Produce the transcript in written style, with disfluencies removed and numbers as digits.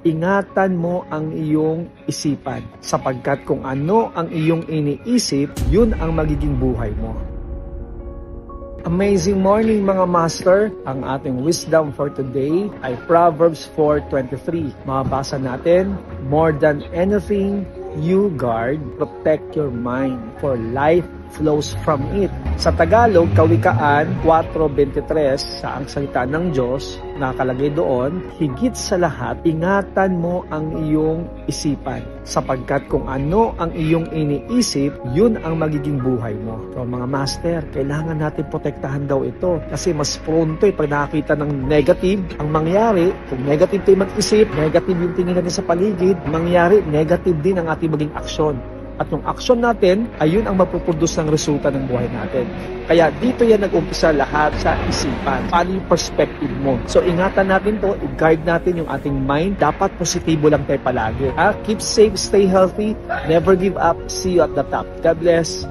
ingatan mo ang iyong isipan, sapagkat kung ano ang iyong iniisip, yun ang magiging buhay mo. Amazing morning mga master! Ang ating wisdom for today ay Proverbs 4:23. Mababasa natin, more than anything you guard, protect your mind, for life flows from it. Sa Tagalog, Kawikaan 4:23, sa ang salita ng Diyos, nakalagay doon, higit sa lahat, ingatan mo ang iyong isipan, sapagkat kung ano ang iyong iniisip, yun ang magiging buhay mo. So mga master, kailangan natin protektahan daw ito, kasi mas prone to pag nakakita ng negative, ang mangyari, kung negative tayo mag-isip, negative yung tingin natin sa paligid, mangyari, negative din ang ating maging aksyon. At yung action natin ay yun ang mapuproduce ng resulta ng buhay natin. Kaya dito yan nag-umpisa lahat sa isipan. Paano yung perspective mo? So ingatan natin to, i-guard natin yung ating mind. Dapat positibo lang tayo palagi. Keep safe, stay healthy, never give up. See you at the top. God bless.